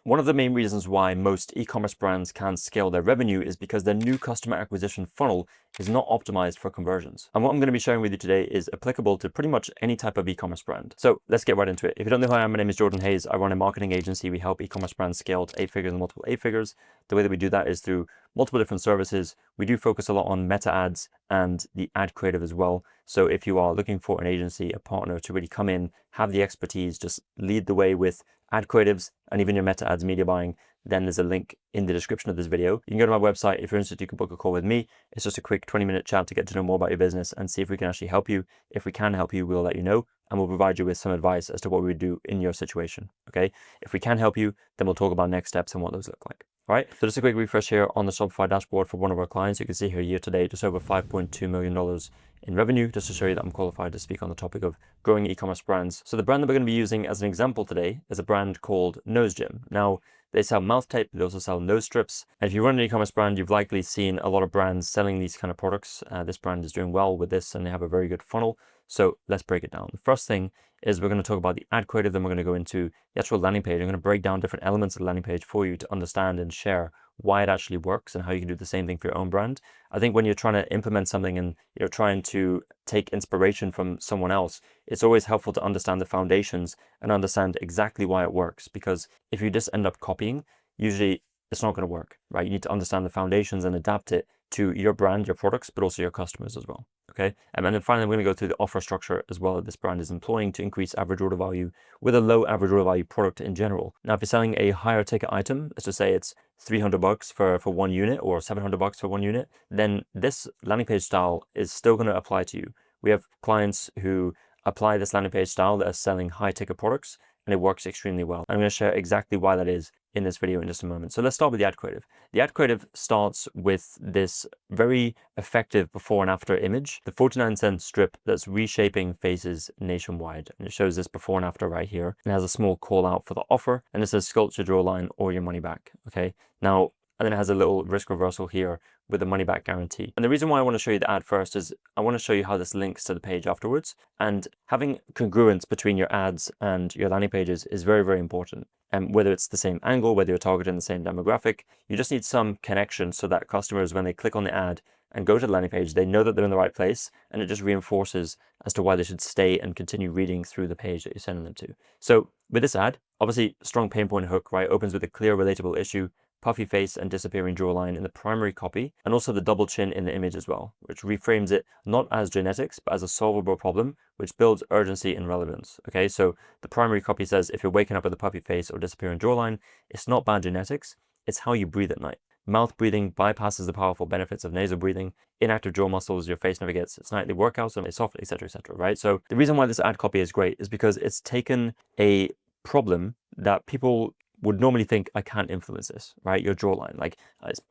One of the main reasons why most e-commerce brands can't scale their revenue is because their new customer acquisition funnel is not optimized for conversions. And what I'm going to be sharing with you today is applicable to pretty much any type of e-commerce brand. So let's get right into it. If you don't know who I am, my name is Jordan Hayes. I run a marketing agency. We help e-commerce brands scale to 8 figures and multiple 8 figures. The way that we do that is through multiple different services. We do focus a lot on meta ads and the ad creative as well. So if you are looking for an agency, a partner to really come in, have the expertise, just lead the way with ad creatives and even your meta ads media buying, then there's a link in the description of this video. You can go to my website. If you're interested, you can book a call with me. It's just a quick 20-minute chat to get to know more about your business and see if we can actually help you. If we can help you, we'll let you know, and we'll provide you with some advice as to what we would do in your situation, okay? If we can help you, then we'll talk about next steps and what those look like. All right, so just a quick refresh here on the Shopify dashboard for one of our clients. You can see here year to date, just over $5.2 million in revenue, just to show you that I'm qualified to speak on the topic of growing e-commerce brands. So the brand that we're going to be using as an example today is a brand called Nose Gym. Now, they sell mouth tape, they also sell nose strips. And if you run an e-commerce brand, you've likely seen a lot of brands selling these kind of products. This brand is doing well with this and they have a very good funnel. So let's break it down. The first thing is we're going to talk about the ad creative, then we're going to go into the actual landing page. I'm going to break down different elements of the landing page for you to understand and share why it actually works and how you can do the same thing for your own brand. I think when you're trying to implement something and you're trying to take inspiration from someone else, it's always helpful to understand the foundations and understand exactly why it works. Because if you just end up copying, usually it's not going to work, right? You need to understand the foundations and adapt it to your brand, your products, but also your customers as well. Okay. And then finally, we're going to go through the offer structure as well that this brand is employing to increase average order value with a low average order value product in general. Now, if you're selling a higher ticket item, let's just say it's $300 for one unit or $700 for one unit, then this landing page style is still going to apply to you. We have clients who apply this landing page style that are selling high ticket products, and it works extremely well. I'm going to share exactly why that is in this video in just a moment. So let's start with the ad creative. The ad creative starts with this very effective before and after image, the 49-cent strip that's reshaping faces nationwide. And it shows this before and after right here. And it has a small call out for the offer, and it says sculpture jawline or your money back. Okay. Now, and then it has a little risk reversal here with a money back guarantee. And the reason why I want to show you the ad first is I want to show you how this links to the page afterwards. And having congruence between your ads and your landing pages is very, very important. And whether it's the same angle, whether you're targeting the same demographic, you just need some connection so that customers, when they click on the ad and go to the landing page, they know that they're in the right place, and it just reinforces as to why they should stay and continue reading through the page that you're sending them to. So with this ad, obviously strong pain point hook, right? Opens with a clear, relatable issue, puffy face and disappearing jawline in the primary copy, and also the double chin in the image as well, which reframes it not as genetics, but as a solvable problem, which builds urgency and relevance. Okay, so the primary copy says, if you're waking up with a puffy face or disappearing jawline, it's not bad genetics, it's how you breathe at night. Mouth breathing bypasses the powerful benefits of nasal breathing. Inactive jaw muscles, your face never gets its nightly workouts, and it's soft, etc., right? So the reason why this ad copy is great is because it's taken a problem that people would normally think, I can't influence this, right? Your jawline, like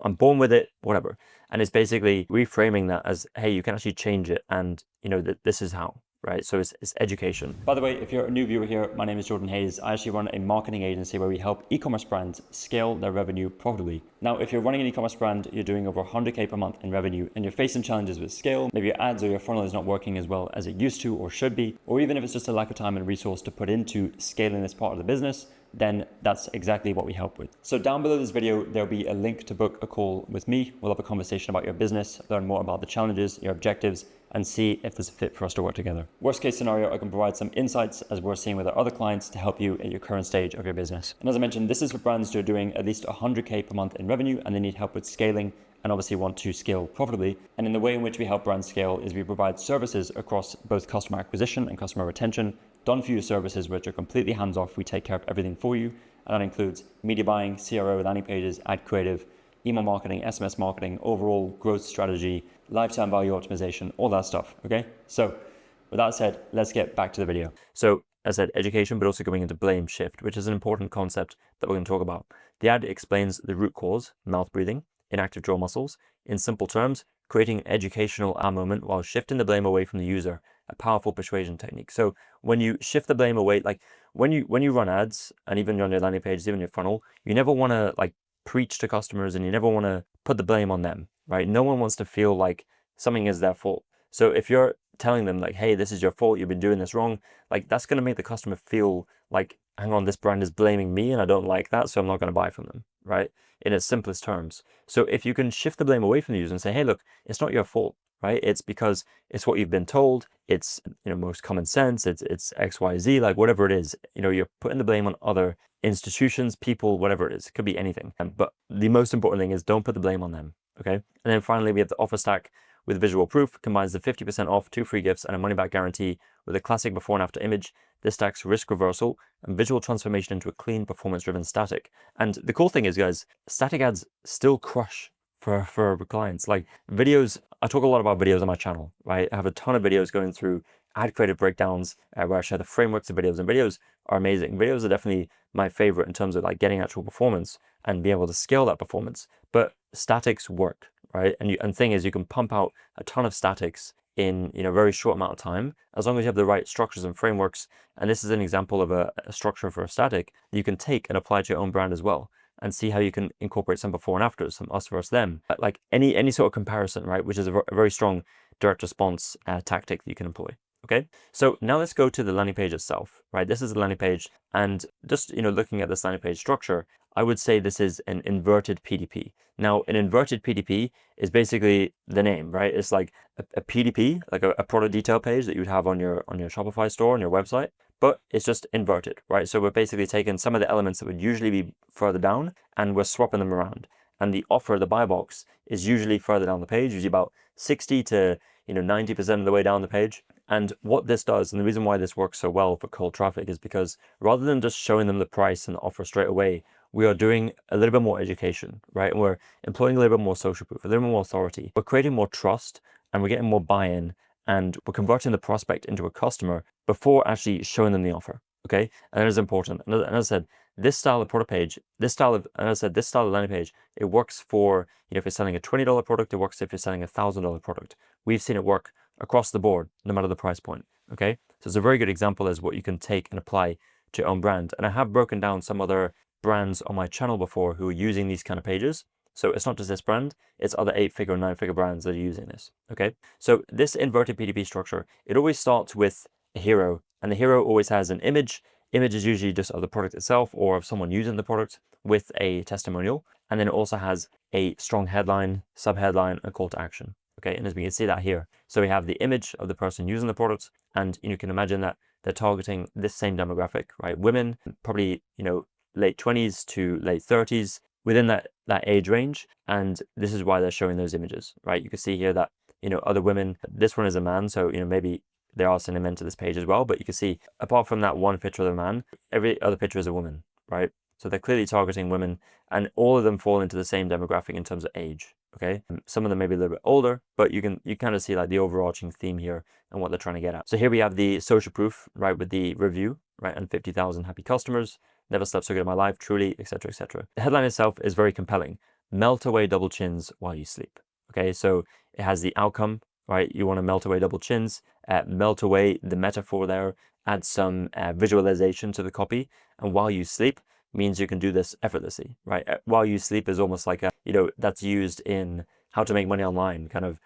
I'm born with it, whatever. And it's basically reframing that as, hey, you can actually change it, and you know that this is how, right? So it's education. By the way, if you're a new viewer here, my name is Jordan Hayes. I actually run a marketing agency where we help e-commerce brands scale their revenue profitably. Now, if you're running an e-commerce brand, you're doing over 100K per month in revenue, and you're facing challenges with scale, maybe your ads or your funnel is not working as well as it used to or should be, or even if it's just a lack of time and resource to put into scaling this part of the business, then that's exactly what we help with. So down below this video, there'll be a link to book a call with me. We'll have a conversation about your business, learn more about the challenges, your objectives, and see if there's a fit for us to work together. Worst case scenario, I can provide some insights as we're seeing with our other clients to help you at your current stage of your business. And as I mentioned, this is for brands who are doing at least 100K per month in revenue, and they need help with scaling and obviously want to scale profitably. And in the way in which we help brands scale is we provide services across both customer acquisition and customer retention, done for you services which are completely hands-off. We take care of everything for you. And that includes media buying, CRO, landing pages, ad creative, email marketing, SMS marketing, overall growth strategy, lifetime value optimization, all that stuff, okay? So with that said, let's get back to the video. So as I said, education, but also going into blame shift, which is an important concept that we're going to talk about. The ad explains the root cause, mouth breathing, inactive jaw muscles, in simple terms, creating an educational aha moment while shifting the blame away from the user, a powerful persuasion technique. So when you shift the blame away, like when you run ads and even on your landing pages, even your funnel, you never want to like preach to customers and you never want to put the blame on them, right? No one wants to feel like something is their fault. So if you're telling them like, hey, this is your fault, you've been doing this wrong, like that's going to make the customer feel like hang on, this brand is blaming me and I don't like that, so I'm not going to buy from them, right? In its simplest terms. So if you can shift the blame away from the user and say, hey, look, it's not your fault, right? It's because it's what you've been told. It's, most common sense. It's X, Y, Z, like whatever it is, you're putting the blame on other institutions, people, whatever it is. It could be anything. But the most important thing is don't put the blame on them, okay? And then finally, we have the offer stack with visual proof, combines the 50% off, 2 free gifts, and a money-back guarantee with a classic before and after image. This stacks risk reversal and visual transformation into a clean, performance-driven static. And the cool thing is, guys, static ads still crush for clients. Like videos, I talk a lot about videos on my channel, right? I have a ton of videos going through ad creative breakdowns where I share the frameworks of videos, and videos are amazing. Videos are definitely my favorite in terms of like getting actual performance and being able to scale that performance. But statics work, right? And thing is, you can pump out a ton of statics in a very short amount of time, as long as you have the right structures and frameworks. And this is an example of a structure for a static you can take and apply to your own brand as well, and see how you can incorporate some before and afters, some us versus them, like any sort of comparison, right? Which is a very strong direct response tactic that you can employ. Okay, so now let's go to the landing page itself, right? This is the landing page, and just looking at this landing page structure, I would say this is an inverted PDP. Now, an inverted PDP is basically the name, right? It's like a PDP, like a product detail page that you would have on your Shopify store, on your website, but it's just inverted, right? So we're basically taking some of the elements that would usually be further down and we're swapping them around. And the offer, the buy box, is usually further down the page, usually about 60 to 90% of the way down the page. And what this does, and the reason why this works so well for cold traffic, is because rather than just showing them the price and the offer straight away, we are doing a little bit more education, right? And we're employing a little bit more social proof, a little bit more authority. We're creating more trust and we're getting more buy-in, and we're converting the prospect into a customer before actually showing them the offer, okay? And that is important. And as I said, this style of product page, this style of landing page, it works for, if you're selling a $20 product, it works if you're selling a $1,000 product. We've seen it work across the board, no matter the price point, okay? So it's a very good example as what you can take and apply to your own brand. And I have broken down some other brands on my channel before who are using these kind of pages. So it's not just this brand, it's other 8-figure, 9-figure brands that are using this, okay? So this inverted PDP structure, it always starts with a hero, and the hero always has an image. Image is usually just of the product itself or of someone using the product with a testimonial. And then it also has a strong headline, sub-headline, and call to action, okay? And as we can see that here. So we have the image of the person using the product, and you can imagine that they're targeting this same demographic, right? Women, probably, late 20s to late 30s, within that age range. And this is why they're showing those images, right? You can see here that, other women, this one is a man, so, maybe there are some men to this page as well, but you can see, apart from that one picture of a man, every other picture is a woman, right? So they're clearly targeting women, and all of them fall into the same demographic in terms of age, okay? Some of them may be a little bit older, but you kind of see like the overarching theme here and what they're trying to get at. So here we have the social proof, right, with the review, right, and 50,000 happy customers. Never slept so good in my life, truly, etc., etc. The headline itself is very compelling. Melt away double chins while you sleep. Okay, so it has the outcome, right? You want to melt away double chins, melt away the metaphor there, add some visualization to the copy, and while you sleep means you can do this effortlessly, right? While you sleep is almost like that's used in how to make money online, kind of,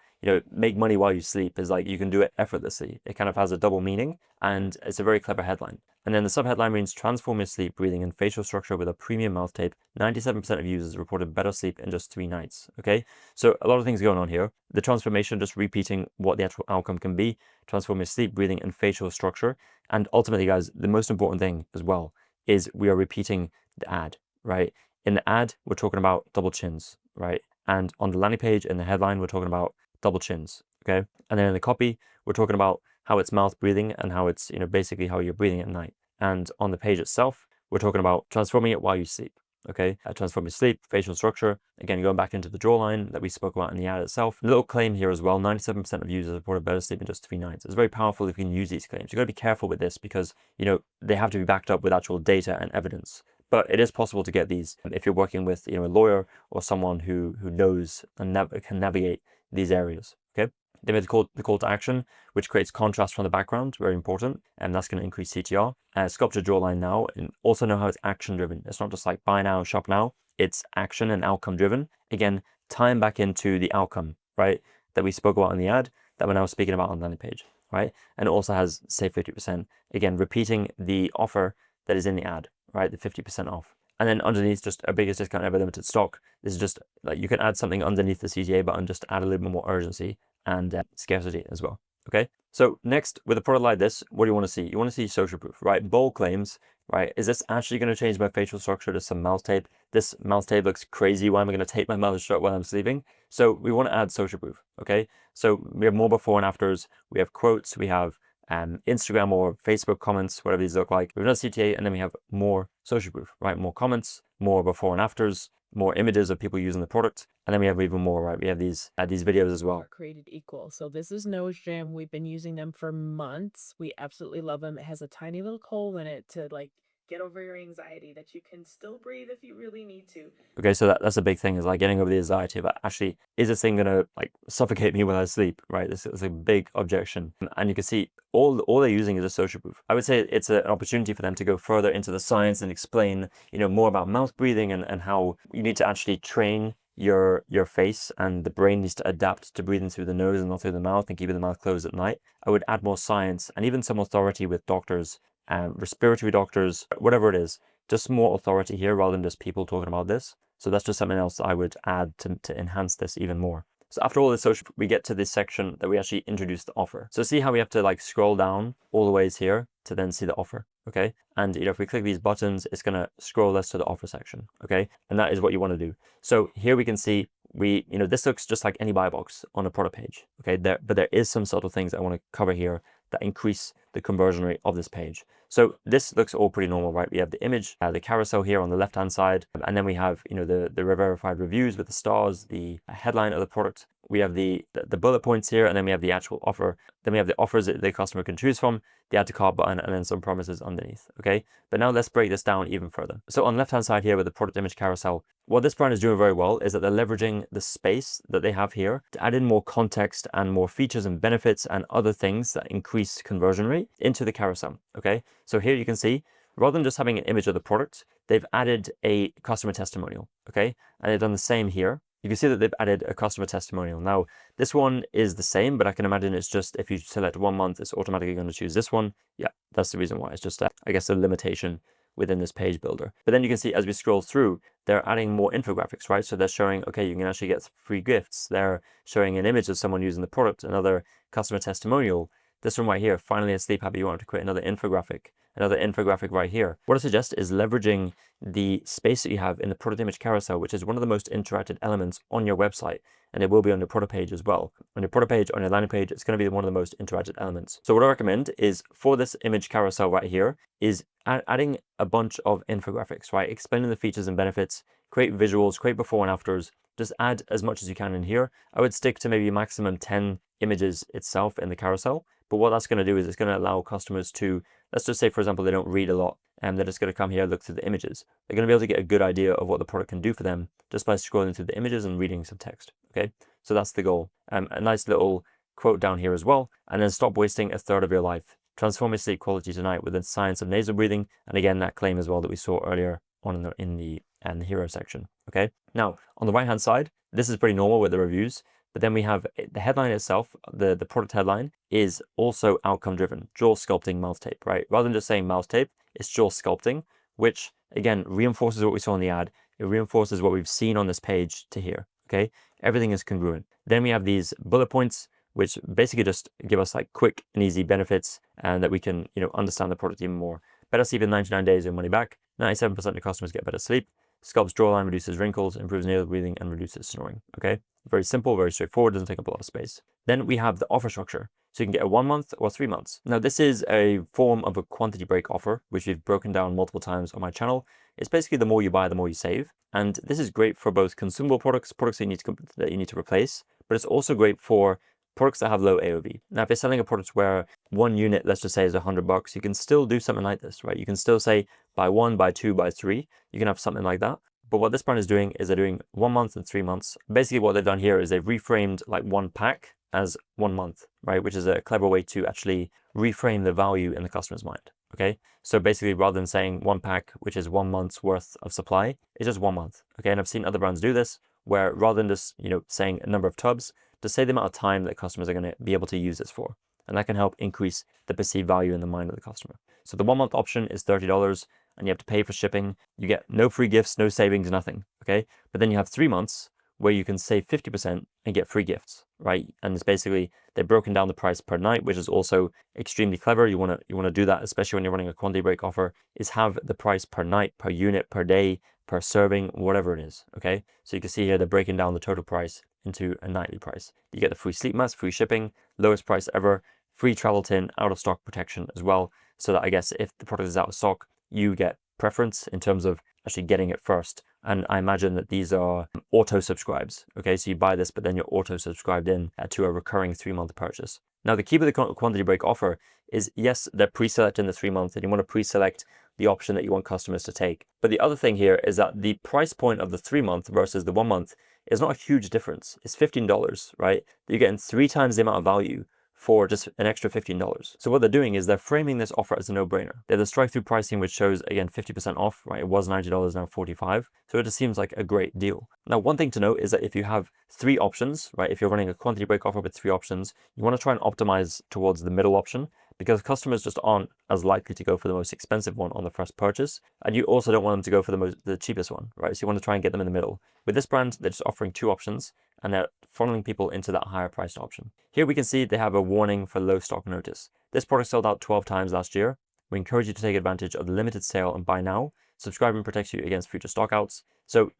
make money while you sleep is like you can do it effortlessly. It kind of has a double meaning, and it's a very clever headline. And then the subheadline means transform your sleep, breathing, and facial structure with a premium mouth tape. 97% of users reported better sleep in just 3 nights. Okay, so a lot of things going on here. The transformation, just repeating what the actual outcome can be. Transform your sleep, breathing, and facial structure. And ultimately, guys, the most important thing as well is we are repeating the ad, right? In the ad, we're talking about double chins, right? And on the landing page, in the headline, we're talking about double chins, okay? And then in the copy, we're talking about how it's mouth breathing and how it's, basically how you're breathing at night. And on the page itself, we're talking about transforming it while you sleep, okay? Transform your sleep, facial structure. Again, going back into the jawline that we spoke about in the ad itself. A little claim here as well, 97% of users reported better sleep in just 3 nights. It's very powerful if you can use these claims. You've got to be careful with this because, they have to be backed up with actual data and evidence. But it is possible to get these if you're working with, a lawyer or someone who knows and can navigate these areas, okay? They made the call to action, which creates contrast from the background, very important, and that's going to increase CTR. Sculpture jawline now, and also know how it's action driven. It's not just like buy now, shop now. It's action and outcome driven. Again, tying back into the outcome, right, that we spoke about in the ad, that we're now speaking about on the landing page, right? And it also has save 50%. Again, repeating the offer that is in the ad, right? The 50% off. And then underneath, just our biggest discount ever, limited stock. This is just like you can add something underneath the CTA button, just add a little bit more urgency and scarcity as well. Okay. So next, with a product like this, what do you want to see? You want to see social proof, right? Bold claims, right? Is this actually going to change my facial structure to some mouth tape? This mouth tape looks crazy. Why am I going to tape my mouth shut while I'm sleeping? So we want to add social proof. Okay. So we have more before and afters. We have quotes. We have Instagram or Facebook comments, whatever these look like. We've done CTA, and then we have more social proof, right? More comments, more before and afters, more images of people using the product, and then we have even more, right? We have these videos as well. Created equal. So this is Nose Jam. We've been using them for months. We absolutely love them. It has a tiny little hole in it to like get over your anxiety that you can still breathe if you really need to. Okay, so that's a big thing, is like getting over the anxiety of actually, is this thing gonna like suffocate me while I sleep, right? This is a big objection. And you can see all they're using is a social proof. I would say it's an opportunity for them to go further into the science and explain, more about mouth breathing and how you need to actually train your face, and the brain needs to adapt to breathing through the nose and not through the mouth, and keeping the mouth closed at night. I would add more science and even some authority with doctors, respiratory doctors, whatever it is, just more authority here rather than just people talking about this. So that's just something else I would add to enhance this even more. So after all this social, we get to this section that we actually introduce the offer. So see how we have to like scroll down all the ways here to then see the offer, okay? And if we click these buttons, it's gonna scroll us to the offer section, okay? And that is what you want to do. So here we can see this looks just like any buy box on a product page, okay? But there is some subtle things I want to cover here that increase the conversion rate of this page. So this looks all pretty normal, right? We have the image, the carousel here on the left-hand side, and then we have, the verified reviews with the stars, the headline of the product. We have the bullet points here, and then we have the actual offer. Then we have the offers that the customer can choose from, the add to cart button, and then some promises underneath, okay? But now let's break this down even further. So on the left-hand side here with the product image carousel, what this brand is doing very well is that they're leveraging the space that they have here to add in more context and more features and benefits and other things that increase conversion rate into the carousel, okay? So here you can see, rather than just having an image of the product, they've added a customer testimonial, okay? And they've done the same here. You can see that they've added a customer testimonial. Now, this one is the same, but I can imagine it's just if you select 1 month, it's automatically going to choose this one. Yeah, that's the reason why. It's just, I guess, a limitation within this page builder. But then you can see as we scroll through, they're adding more infographics, right? So they're showing, okay, you can actually get free gifts. They're showing an image of someone using the product, another customer testimonial. This one right here, finally a sleep habit, you want to create another infographic right here. What I suggest is leveraging the space that you have in the product image carousel, which is one of the most interactive elements on your website, and it will be on your product page as well. On your product page, on your landing page, it's going to be one of the most interactive elements. So what I recommend is for this image carousel right here is adding a bunch of infographics, right? Explaining the features and benefits, create visuals, create before and afters, just add as much as you can in here. I would stick to maybe maximum 10 images itself in the carousel. But what that's going to do is it's going to allow customers to, let's just say, for example, they don't read a lot, and they're just going to come here, look through the images. They're going to be able to get a good idea of what the product can do for them just by scrolling through the images and reading some text, okay? So that's the goal. A nice little quote down here as well. And then stop wasting a third of your life. Transform your sleep quality tonight with the science of nasal breathing. And again, that claim as well that we saw earlier on in the hero section, okay? Now, on the right-hand side, this is pretty normal with the reviews. But then we have the headline itself, the product headline is also outcome driven, jaw sculpting mouth tape, right? Rather than just saying mouth tape, it's jaw sculpting, which again reinforces what we saw in the ad. It reinforces what we've seen on this page to here, okay? Everything is congruent. Then we have these bullet points, which basically just give us like quick and easy benefits and that we can, understand the product even more. Better sleep in 99 days and money back. 97% of customers get better sleep. Sculpts jawline, reduces wrinkles, improves nasal breathing, and reduces snoring, okay? Very simple, very straightforward, doesn't take up a lot of space. Then we have the offer structure. So you can get a 1 month or 3 months. Now this is a form of a quantity break offer, which we've broken down multiple times on my channel. It's basically the more you buy, the more you save. And this is great for both consumable products that you need to replace, but it's also great for products that have low AOV. Now, if you're selling a product where 1 unit, let's just say, is $100, you can still do something like this, right? You can still say buy 1, buy 2, buy 3. You can have something like that. But what this brand is doing is they're doing 1 month and 3 months. Basically what they've done here is they've reframed like 1 pack as 1 month, right? Which is a clever way to actually reframe the value in the customer's mind, okay? So basically rather than saying 1 pack, which is 1 month's worth of supply, it's just 1 month, okay? And I've seen other brands do this where rather than just, saying a number of tubs, to say the amount of time that customers are going to be able to use this for. and that can help increase the perceived value in the mind of the customer. So the 1 month option is $30 and you have to pay for shipping. You get no free gifts, no savings, nothing, okay? But then you have 3 months where you can save 50% and get free gifts, right? And it's basically, they've broken down the price per night, which is also extremely clever. You want to do that, especially when you're running a quantity break offer, is have the price per night, per unit, per day, per serving, whatever it is, okay? So you can see here, they're breaking down the total price into a nightly price. You get the free sleep mask, free shipping, lowest price ever, free travel tin, out of stock protection as well. So that I guess if the product is out of stock, you get preference in terms of actually getting it first. And I imagine that these are auto subscribes. Okay, so you buy this, but then you're auto subscribed in to a recurring 3-month purchase. Now, the key with the quantity break offer is, yes, they're pre-select in the 3 months, and you want to pre-select the option that you want customers to take. But the other thing here is that the price point of the 3 month versus the 1 month is not a huge difference. It's $15, right? You're getting 3 times the amount of value for just an extra $15. So what they're doing is they're framing this offer as a no-brainer. They're the strike-through pricing, which shows, again, 50% off, right? It was $90, now $45. So it just seems like a great deal. Now, one thing to note is that if you have 3 options, right? If you're running a quantity break offer with 3 options, you want to try and optimize towards the middle option, because customers just aren't as likely to go for the most expensive one on the first purchase. And you also don't want them to go for the cheapest one, right? So you want to try and get them in the middle. With this brand, they're just offering 2 options, and they're funneling people into that higher priced option. Here we can see they have a warning for low stock notice. This product sold out 12 times last year. We encourage you to take advantage of the limited sale and buy now. Subscribing protects you against future stockouts. So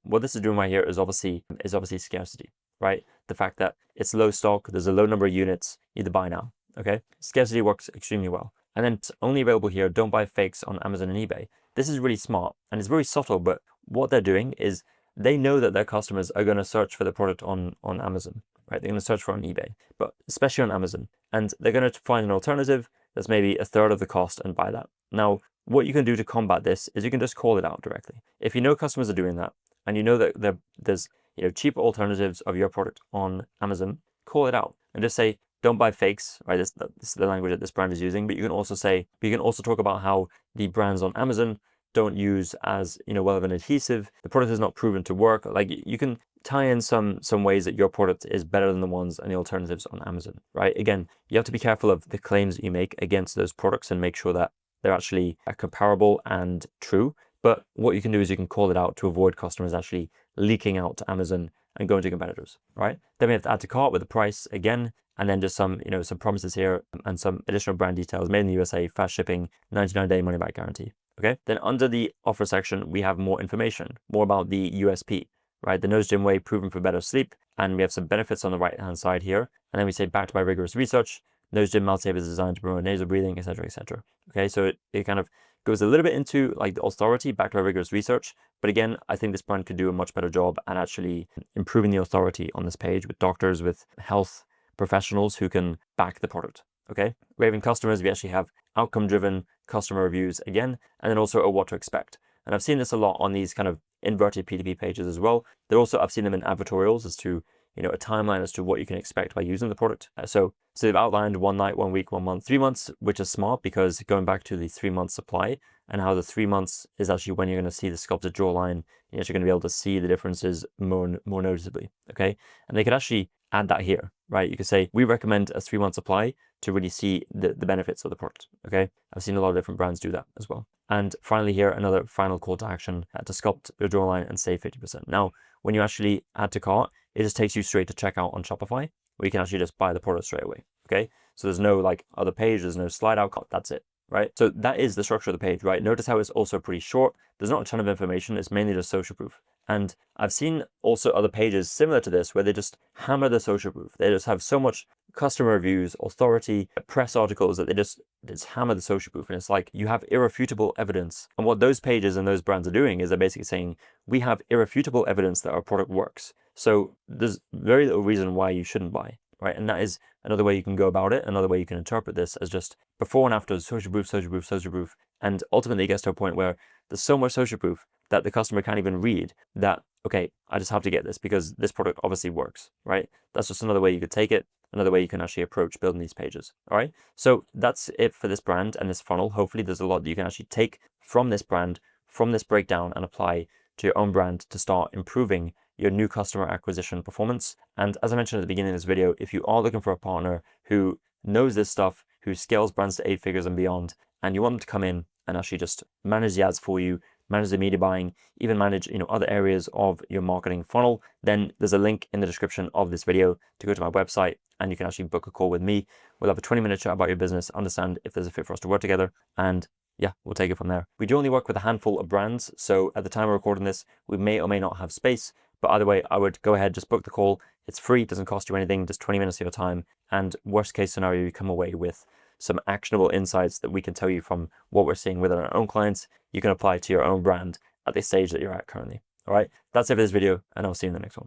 what this is doing right here is obviously scarcity, right? The fact that it's low stock, there's a low number of units, you need to buy now, okay? Scarcity works extremely well. And then it's only available here, don't buy fakes on Amazon and eBay. This is really smart and it's very subtle, but what they're doing is they know that their customers are going to search for the product on Amazon, right? They're going to search for it on eBay, but especially on Amazon. And they're going to find an alternative that's maybe a third of the cost and buy that. Now, what you can do to combat this is you can just call it out directly. If you know customers are doing that, and you know that there's cheaper alternatives of your product on Amazon, call it out and just say, don't buy fakes, right? This is the language that this brand is using, but you can also talk about how the brands on Amazon don't use as well of an adhesive. The product is not proven to work. Like, you can tie in some ways that your product is better than the ones and the alternatives on Amazon, right? Again, you have to be careful of the claims that you make against those products and make sure that they're actually comparable and true. But what you can do is you can call it out to avoid customers actually leaking out to Amazon and going to competitors, right? Then we have to add to cart with the price again, and then just some promises here and some additional brand details. Made in the USA, fast shipping, 99-day money-back guarantee. Okay. Then under the offer section, we have more information, more about the USP, right? The Nose Gym Way, proven for better sleep, and we have some benefits on the right-hand side here. And then we say backed by rigorous research. Nose Gym Mouth Saver is designed to promote nasal breathing, etc., etc. Okay, so it kind of goes a little bit into like the authority, backed by rigorous research. But again, I think this brand could do a much better job at actually improving the authority on this page with doctors, with health professionals who can back the product. Okay, raving customers, we actually have outcome-driven customer reviews again, and then also a what to expect. And I've seen this a lot on these kind of inverted P2P pages as well. I've seen them in advertorials as to a timeline as to what you can expect by using the product. So they've outlined 1 night, 1 week, 1 month, 3 months, which is smart because going back to the 3-month supply and how the 3 months is actually when you're going to see the sculpted jawline, you're actually going to be able to see the differences more noticeably. Okay, and they could actually add that here, right? You could say, we recommend a 3-month supply to really see the benefits of the product, okay? I've seen a lot of different brands do that as well. And finally here, another final call to action to sculpt your jawline and save 50%. Now, when you actually add to cart, it just takes you straight to checkout on Shopify, where you can actually just buy the product straight away, okay? So there's no like other page, there's no slide out cart, that's it, right? So that is the structure of the page, right? Notice how it's also pretty short. There's not a ton of information. It's mainly just social proof. And I've seen also other pages similar to this where they just hammer the social proof. They just have so much customer reviews, authority, press articles that they just hammer the social proof. And it's like, you have irrefutable evidence. And what those pages and those brands are doing is they're basically saying, we have irrefutable evidence that our product works. So there's very little reason why you shouldn't buy, right? And that is another way you can go about it. Another way you can interpret this as just before and after, social proof, social proof, social proof. And ultimately it gets to a point where there's so much social proof that the customer can't even read that, okay, I just have to get this because this product obviously works, right? That's just another way you could take it, another way you can actually approach building these pages, all right? So that's it for this brand and this funnel. Hopefully there's a lot that you can actually take from this brand, from this breakdown, and apply to your own brand to start improving your new customer acquisition performance. And as I mentioned at the beginning of this video, if you are looking for a partner who knows this stuff, who scales brands to 8 figures and beyond, and you want them to come in and actually just manage the ads for you, manage the media buying, even manage other areas of your marketing funnel, then there's a link in the description of this video to go to my website, and you can actually book a call with me. We'll have a 20-minute chat about your business, understand if there's a fit for us to work together, and yeah, we'll take it from there. We do only work with a handful of brands, so at the time of recording this, we may or may not have space, but either way, I would go ahead, just book the call. It's free, doesn't cost you anything, just 20 minutes of your time, and worst case scenario, you come away with some actionable insights that we can tell you from what we're seeing with our own clients. You can apply to your own brand at the stage that you're at currently. All right, that's it for this video, and I'll see you in the next one.